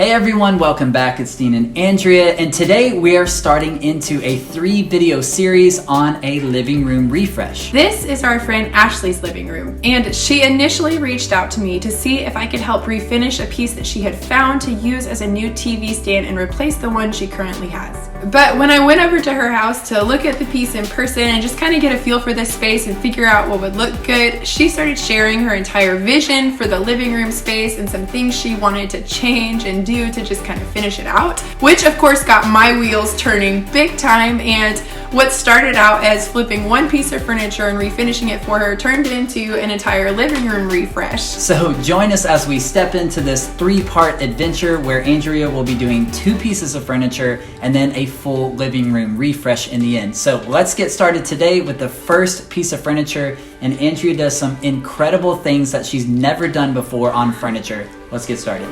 Hey everyone, welcome back. It's Dean and Andrea, and today we are starting into a 3-video series on a living room refresh. This is our friend Ashley's living room, and she initially reached out to me to see if I could help refinish a piece that she had found to use as a new TV stand and replace the one she currently has. But when I went over to her house to look at the piece in person and just kind of get a feel for this space and figure out what would look good, she started sharing her entire vision for the living room space and some things she wanted to change and do to just kind of finish it out, which of course got my wheels turning big time. And what started out as flipping one piece of furniture and refinishing it for her turned into an entire living room refresh. So join us as we step into this 3-part adventure where Andrea will be doing 2 pieces of furniture and then a full living room refresh in the end. So let's get started today with the first piece of furniture, and Andrea does some incredible things that she's never done before on furniture. Let's get started.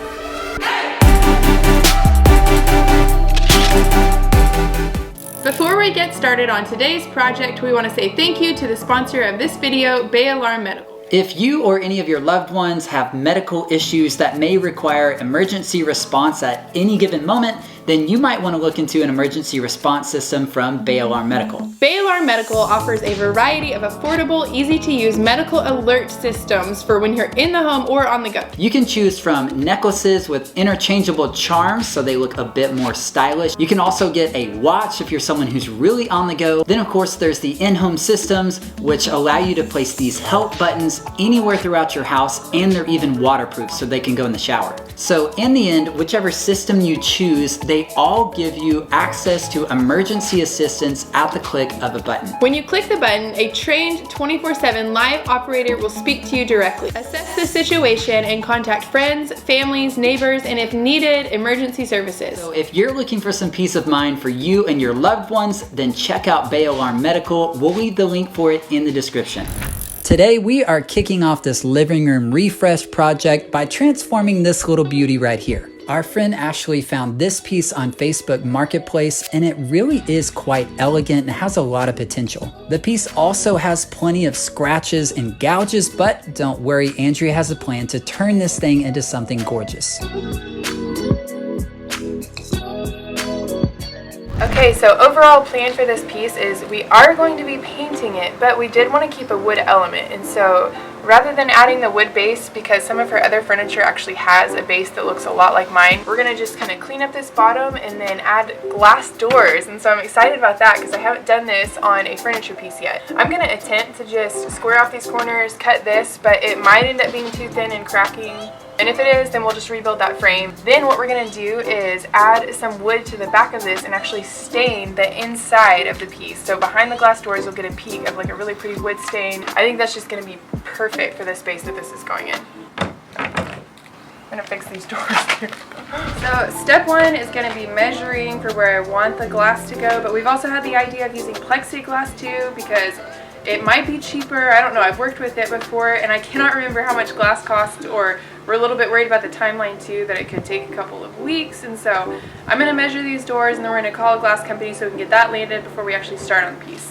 Before we get started on today's project, we want to say thank you to the sponsor of this video, Bay Alarm Medical. If you or any of your loved ones have medical issues that may require emergency response at any given moment, then you might want to look into an emergency response system from Bay Alarm Medical. Bay Alarm Medical offers a variety of affordable, easy-to-use medical alert systems for when you're in the home or on the go. You can choose from necklaces with interchangeable charms so they look a bit more stylish. You can also get a watch if you're someone who's really on the go. Then of course there's the in-home systems, which allow you to place these help buttons anywhere throughout your house, and they're even waterproof so they can go in the shower. So in the end, whichever system you choose, they all give you access to emergency assistance at the click of a button. When you click the button, a trained 24/7 live operator will speak to you directly, assess the situation, and contact friends, families, neighbors, and if needed, emergency services. So if you're looking for some peace of mind for you and your loved ones, then check out Bay Alarm Medical. We'll leave the link for it in the description. Today we are kicking off this living room refresh project by transforming this little beauty right here. Our friend Ashley found this piece on Facebook Marketplace, and it really is quite elegant and has a lot of potential. The piece also has plenty of scratches and gouges, but don't worry, Andrea has a plan to turn this thing into something gorgeous. Okay, so overall plan for this piece is we are going to be painting it, but we did want to keep a wood element, and so rather than adding the wood base, because some of her other furniture actually has a base that looks a lot like mine, we're going to just kind of clean up this bottom and then add glass doors. And so I'm excited about that because I haven't done this on a furniture piece yet. I'm going to attempt to just square off these corners, cut this, but it might end up being too thin and cracking. And if it is, then we'll just rebuild that frame. Then what we're gonna do is add some wood to the back of this and actually stain the inside of the piece. So behind the glass doors, you'll get a peek of like a really pretty wood stain. I think that's just gonna be perfect for the space that this is going in. I'm gonna fix these doors here. So step 1 is gonna be measuring for where I want the glass to go, but we've also had the idea of using plexiglass too because it might be cheaper. I don't know, I've worked with it before and I cannot remember how much glass costs, or we're a little bit worried about the timeline too, that it could take a couple of weeks. And so I'm gonna measure these doors and then we're gonna call a glass company so we can get that landed before we actually start on the piece.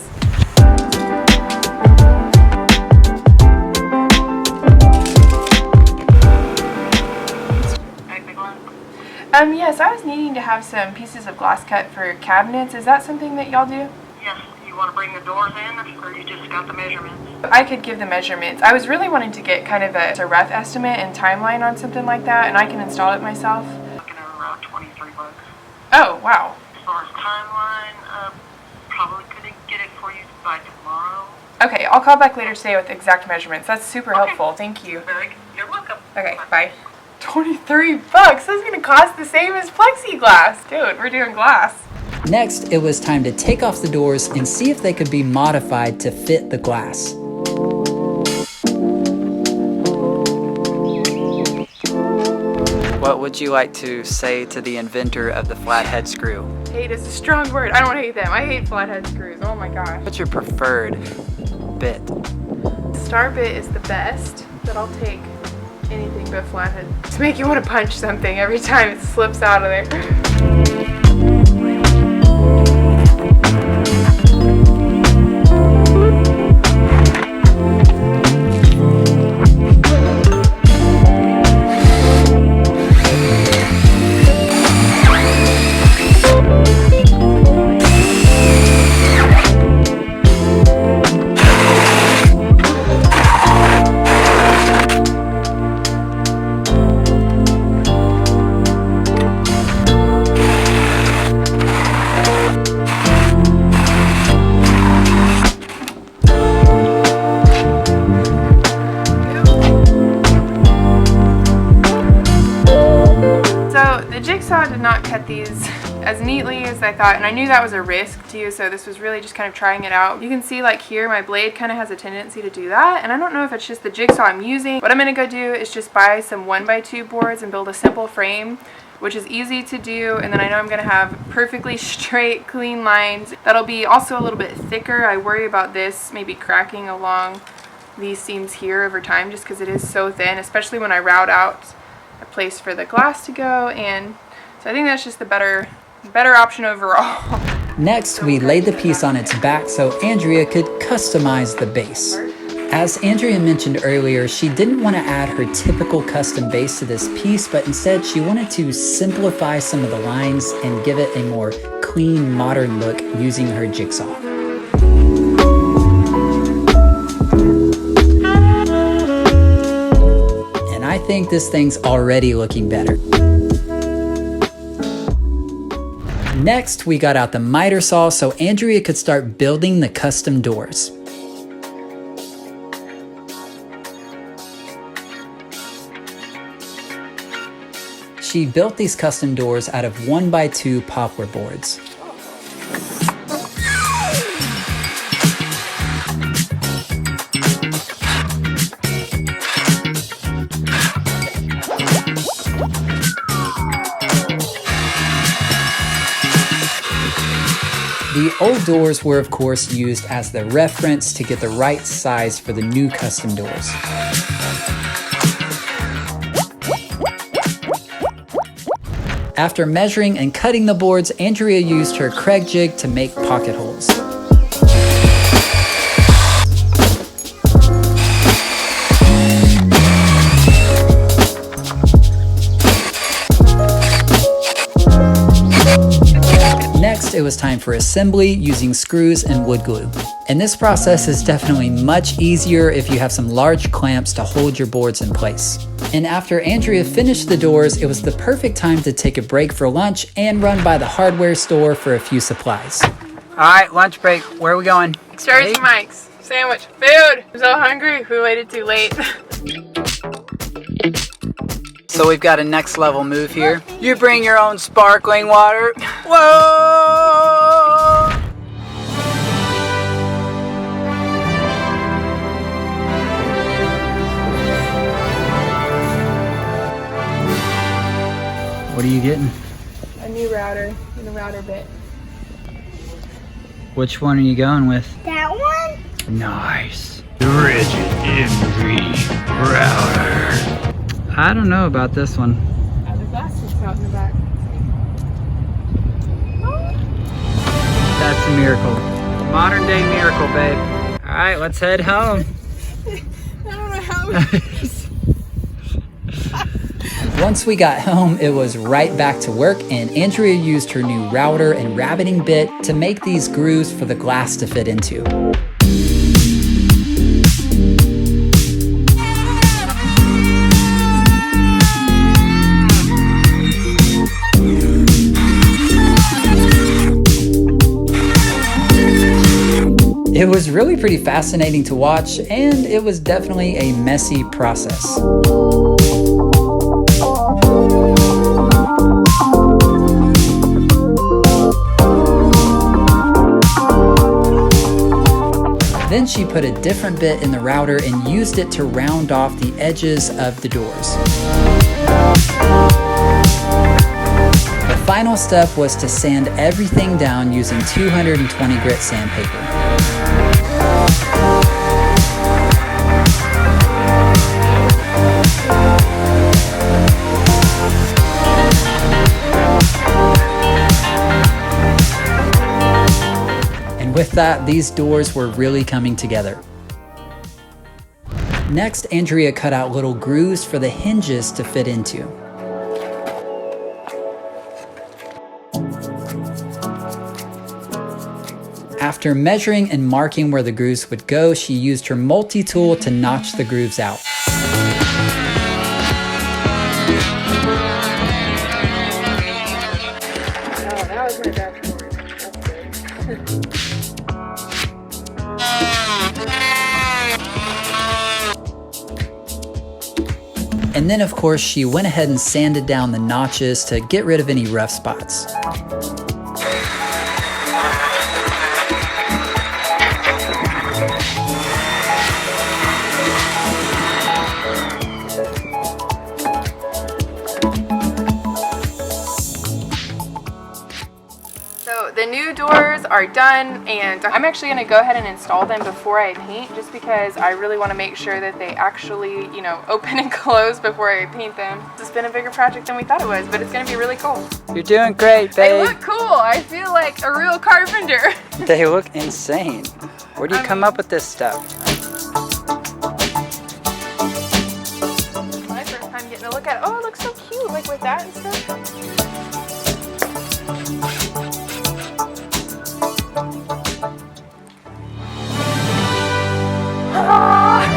Yes, I was needing to have some pieces of glass cut for cabinets. Is that something that y'all do? Yes. You want to bring the doors in, or you just got the measurements? I could give the measurements. I was really wanting to get kind of a rough estimate and timeline on something like that, and I can install it myself. Looking at around $23. Oh, wow. As far as timeline, probably couldn't get it for you by tomorrow. Okay, I'll call back later today with exact measurements. That's super helpful. Thank you. Very good. You're welcome. Okay, bye. $23. That's gonna cost the same as plexiglass. Dude, we're doing glass. Next, it was time to take off the doors and see if they could be modified to fit the glass. What would you like to say to the inventor of the flathead screw? Hate is a strong word. I don't hate them. I hate flathead screws. Oh my gosh. What's your preferred bit? Star bit is the best, but I'll take anything but flathead. To make you want to punch something every time it slips out of there. the jigsaw did not cut these as neatly as I thought, and I knew that was a risk too, so this was really just kind of trying it out. You can see like here my blade kind of has a tendency to do that, and I don't know if it's just the jigsaw I'm using. What I'm going to go do is just buy some 1x2 boards and build a simple frame, which is easy to do, and then I know I'm going to have perfectly straight, clean lines. That'll be also a little bit thicker. I worry about this maybe cracking along these seams here over time just because it is so thin, especially when I route out a place for the glass to go, and so I think that's just the better option overall. Next, we laid the piece on its back so Andrea could customize the base. As Andrea mentioned earlier, she didn't want to add her typical custom base to this piece, but instead she wanted to simplify some of the lines and give it a more clean, modern look using her jigsaw. And I think this thing's already looking better. Next, we got out the miter saw so Andrea could start building the custom doors. She built these custom doors out of 1x2 poplar boards. The old doors were of course used as the reference to get the right size for the new custom doors. After measuring and cutting the boards, Andrea used her Craig jig to make pocket holes. Next, it was time for assembly using screws and wood glue. And this process is definitely much easier if you have some large clamps to hold your boards in place. And after Andrea finished the doors, it was the perfect time to take a break for lunch and run by the hardware store for a few supplies. All right, lunch break. Where are we going? Stars and Mike's. Sandwich. Food! I'm so hungry. We waited too late. So we've got a next level move here. You bring your own sparkling water. Whoa! What are you getting? A new router and a router bit. Which one are you going with? That one? Nice. The rigid M3 router. I don't know about this one. The glass is out in the back. That's a miracle. Modern day miracle, babe. All right, let's head home. I don't know how. Once we got home, it was right back to work, and Andrea used her new router and rabbiting bit to make these grooves for the glass to fit into. It was really pretty fascinating to watch, and it was definitely a messy process. Then she put a different bit in the router and used it to round off the edges of the doors. The final step was to sand everything down using 220 grit sandpaper. With that, these doors were really coming together. Next, Andrea cut out little grooves for the hinges to fit into. After measuring and marking where the grooves would go, she used her multi-tool to notch the grooves out. Oh, that was my bad forward. That's good. And And then of course she went ahead and sanded down the notches to get rid of any rough spots. The new doors are done, and I'm actually going to go ahead and install them before I paint, just because I really want to make sure that they actually, you know, open and close before I paint them. It's been a bigger project than we thought it was, but it's going to be really cool. You're doing great, babe. They look cool. I feel like a real carpenter. They look insane. Where do you come up with this stuff? My first time getting a look at it. Oh, it looks so cute, like with that and stuff.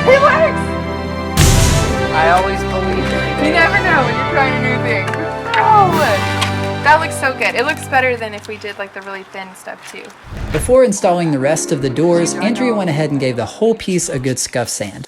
It works! I always believe it. You never know when you're trying a new thing. Oh, that looks so good. It looks better than if we did like the really thin stuff too. Before installing the rest of the doors, Andrea went ahead and gave the whole piece a good scuff sand.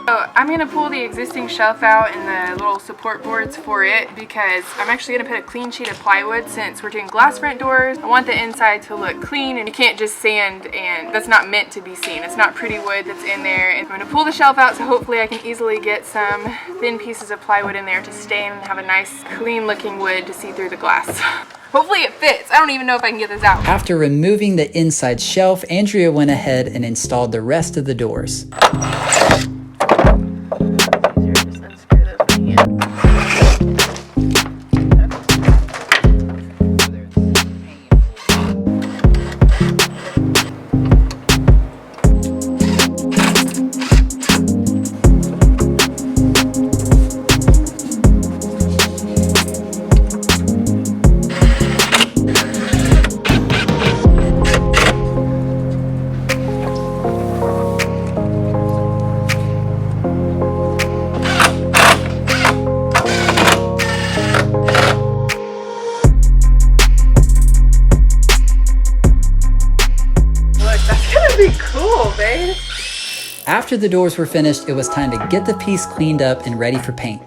So I'm going to pull the existing shelf out and the little support boards for it, because I'm actually going to put a clean sheet of plywood. Since we're doing glass front doors, I want the inside to look clean, and you can't just sand, and that's not meant to be seen. It's not pretty wood that's in there. And I'm going to pull the shelf out so hopefully I can easily get some thin pieces of plywood in there to stain and have a nice clean looking wood to see through the glass. Hopefully it fits. I don't even know if I can get this out. After removing the inside shelf, Andrea went ahead and installed the rest of the doors. After the doors were finished, it was time to get the piece cleaned up and ready for paint.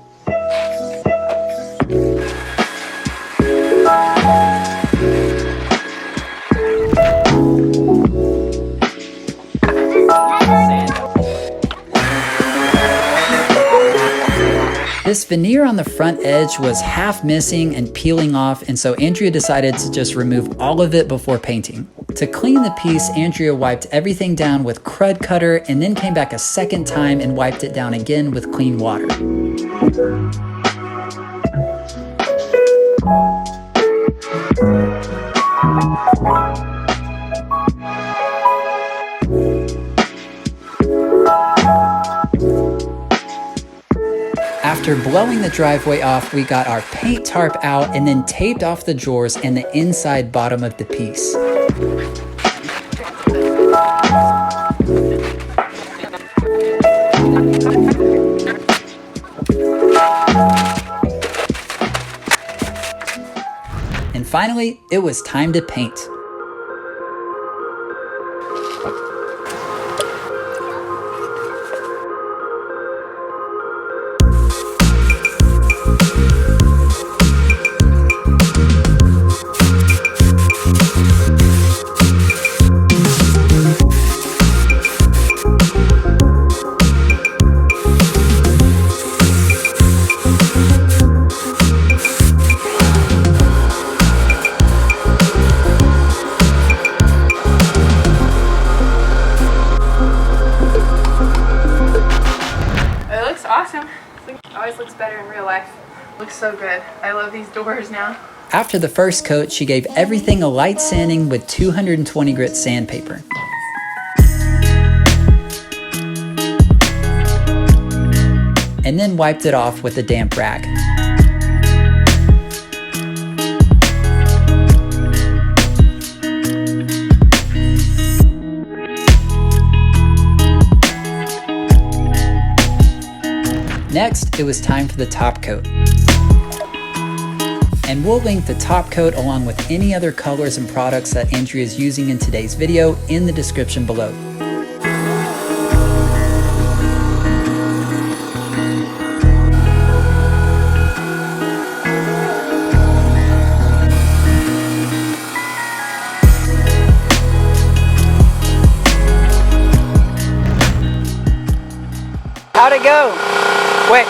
This veneer on the front edge was half missing and peeling off, and so Andrea decided to just remove all of it before painting. To clean the piece, Andrea wiped everything down with Crud Cutter and then came back a second time and wiped it down again with clean water. After blowing the driveway off, we got our paint tarp out and then taped off the drawers and the inside bottom of the piece. And finally, it was time to paint. Awesome. It always looks better in real life. Looks so good. I love these doors now. After the first coat, she gave everything a light sanding with 220 grit sandpaper. And then wiped it off with a damp rag. Next, it was time for the top coat. And we'll link the top coat along with any other colors and products that Andrea is using in today's video in the description below. quick.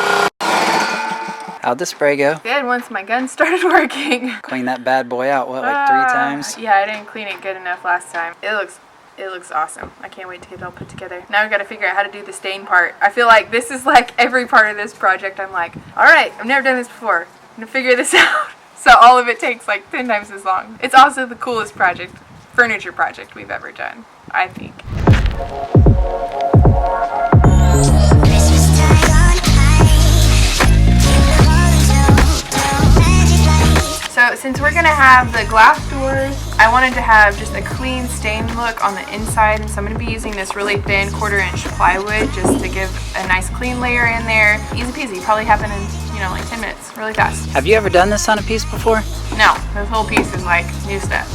How'd the spray go? Good, once my gun started working. Clean that bad boy out, what, like 3 times? Yeah, I didn't clean it good enough last time. It looks awesome. I can't wait to get it all put together. Now I've got to figure out how to do the stain part. I feel like this is like every part of this project. I'm like, all right, I've never done this before. I'm gonna figure this out. So all of it takes like 10 times as long. It's also the coolest furniture project we've ever done, I think. So since we're gonna have the glass doors, I wanted to have just a clean stained look on the inside, and so I'm gonna be using this really thin 1/4-inch plywood just to give a nice clean layer in there. Easy peasy, probably happen in, like 10 minutes, really fast. Have you ever done this on a piece before? No, this whole piece is like new stuff.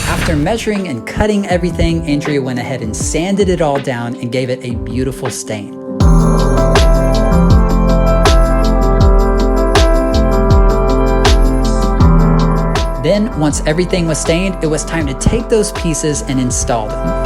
After measuring and cutting everything, Andrea went ahead and sanded it all down and gave it a beautiful stain. Then, once everything was stained, it was time to take those pieces and install them.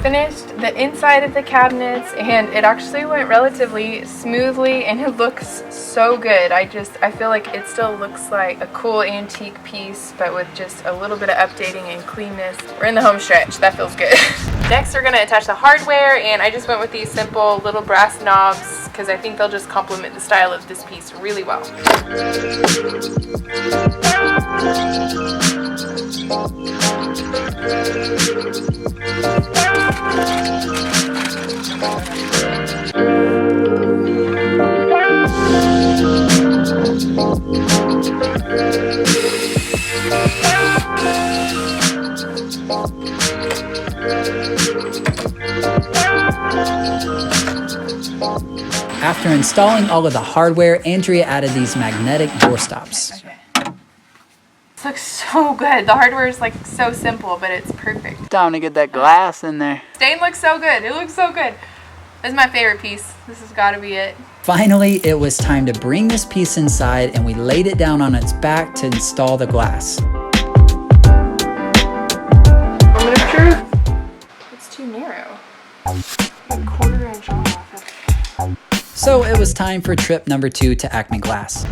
Finished the inside of the cabinets, and it actually went relatively smoothly, and it looks so good. I feel like it still looks like a cool antique piece, but with just a little bit of updating and cleanness. We're in the home stretch. That feels good. Next, we're going to attach the hardware, and I just went with these simple little brass knobs because I think they'll just complement the style of this piece really well. After installing all of the hardware, Andrea added these magnetic door stops. Okay. This looks so good. The hardware is like so simple, but it's perfect. Time to get that glass in there. Stain looks so good. It looks so good. This is my favorite piece. This has got to be it. Finally, it was time to bring this piece inside, and we laid it down on its back to install the glass. Moment of truth. It's too narrow. A 1/4 inch off. So it was time for trip number 2 to Acme Glass.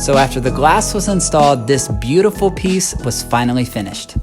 So after the glass was installed, this beautiful piece was finally finished.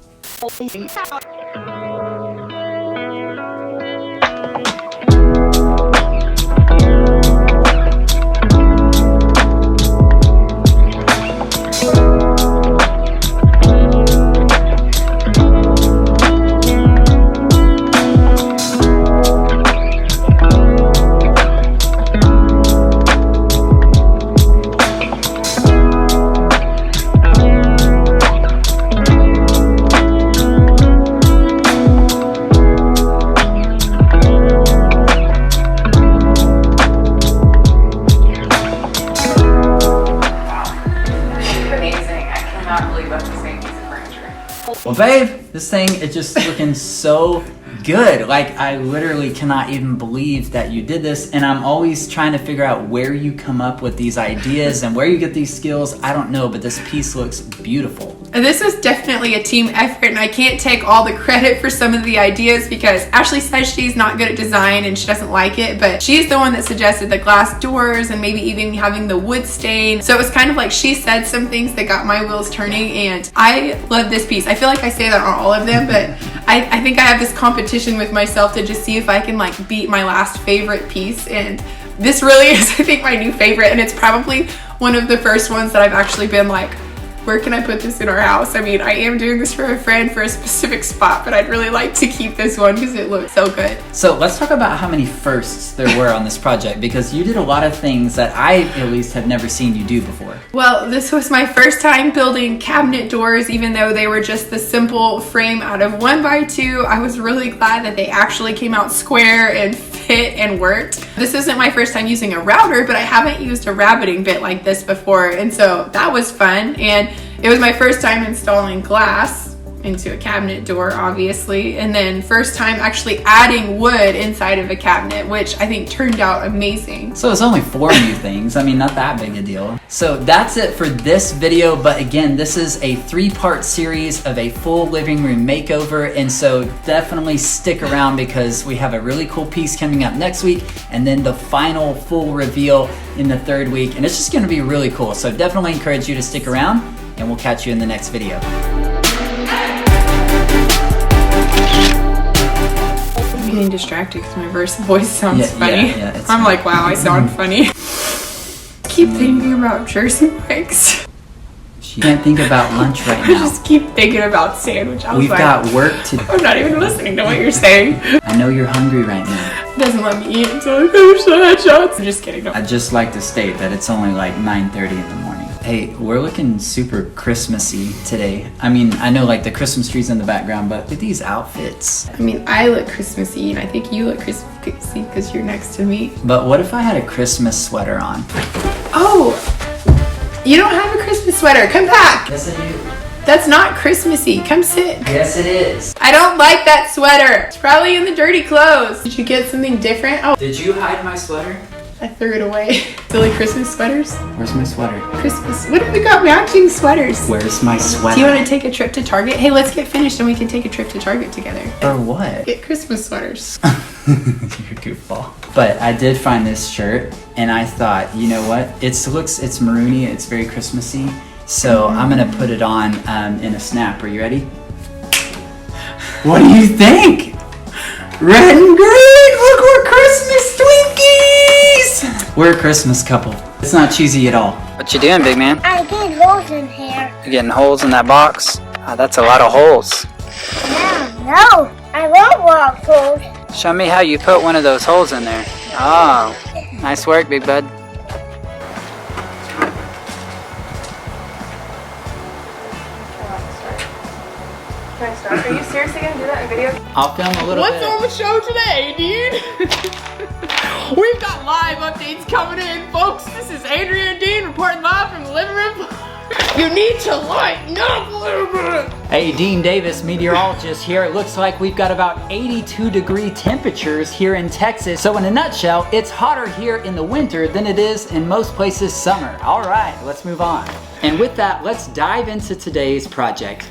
Well, babe, This thing is just looking so good. Like, I literally cannot even believe that you did this, and I'm always trying to figure out where you come up with these ideas and where you get these skills. I don't know, but this piece looks beautiful. This was definitely a team effort, and I can't take all the credit for some of the ideas because Ashley says she's not good at design and she doesn't like it, but she's the one that suggested the glass doors and maybe even having the wood stain. So it was kind of like she said some things that got my wheels turning, and I love this piece. I feel like I say that on all of them, but I think I have this competition with myself to just see if I can like beat my last favorite piece, and this really is, I think, my new favorite, and it's probably one of the first ones that I've actually been like, where can I put this in our house? I mean, I am doing this for a friend for a specific spot, but I'd really like to keep this one because it looks so good. So let's talk about how many firsts there were on this project, because you did a lot of things that I at least have never seen you do before. Well, this was my first time building cabinet doors, even though they were just the simple frame out of 1x2. I was really glad that they actually came out square and fit and worked. This isn't my first time using a router, but I haven't used a rabbiting bit like this before, and so that was fun. And it was my first time installing glass into a cabinet door, obviously, and then first time actually adding wood inside of a cabinet, which I think turned out amazing. So it's only 4 new things. I mean, not that big a deal. So that's it for this video, but again, this is a 3-part series of a full living room makeover, and so definitely stick around because we have a really cool piece coming up next week, and then the final full reveal in the 3rd week, and it's just gonna be really cool. So definitely encourage you to stick around, and we'll catch you in the next video. I'm getting distracted because my voice sounds funny. Yeah, I'm like, wow, I sound funny. Keep thinking about Jersey Mike's. She can't think about lunch right I now. just keep thinking about sandwich. We've got work to do. I'm not even listening to what you're saying. I know you're hungry right now. Doesn't let me eat until I finish the headshots. I'm just kidding. No. I'd just like to state that it's only like 9:30 in the morning. Hey, we're looking super Christmassy today. I mean, I know like the Christmas tree's in the background, but with these outfits. I mean, I look Christmassy, and I think you look Christmassy because you're next to me. But what if I had a Christmas sweater on? Oh, you don't have a Christmas sweater. Come back. Yes, I do. That's not Christmassy. Come sit. Yes, it is. I don't like that sweater. It's probably in the dirty clothes. Did you get something different? Oh, Did you hide my sweater? I threw it away. Silly Christmas sweaters. Where's my sweater? Christmas. What if we got matching sweaters? Where's my sweater? Do you want to take a trip to Target? Hey, let's get finished and we can take a trip to Target together. For what? Get Christmas sweaters. You're a goofball. But I did find this shirt, and I thought, you know what? It's maroony. It's very Christmassy. So I'm gonna put it on in a snap. Are you ready? What do you think? Red and green! Look, we're Christmas Twinkies! We're a Christmas couple. It's not cheesy at all. What you doing, big man? I get holes in here. You getting holes in that box? That's a lot of holes. No, I won't walk holes. Show me how you put one of those holes in there. Oh, nice work, big bud. Can I start? Are you seriously gonna do that in video? I'll film a little What's bit. on the show today, dude? We've got live updates coming in, folks. This is Andrea and Dean reporting live from the living room. You need to lighten up a little bit. Hey, Dean Davis, meteorologist here. It looks like we've got about 82-degree temperatures here in Texas. So in a nutshell, it's hotter here in the winter than it is in most places summer. All right, let's move on. And with that, let's dive into today's project.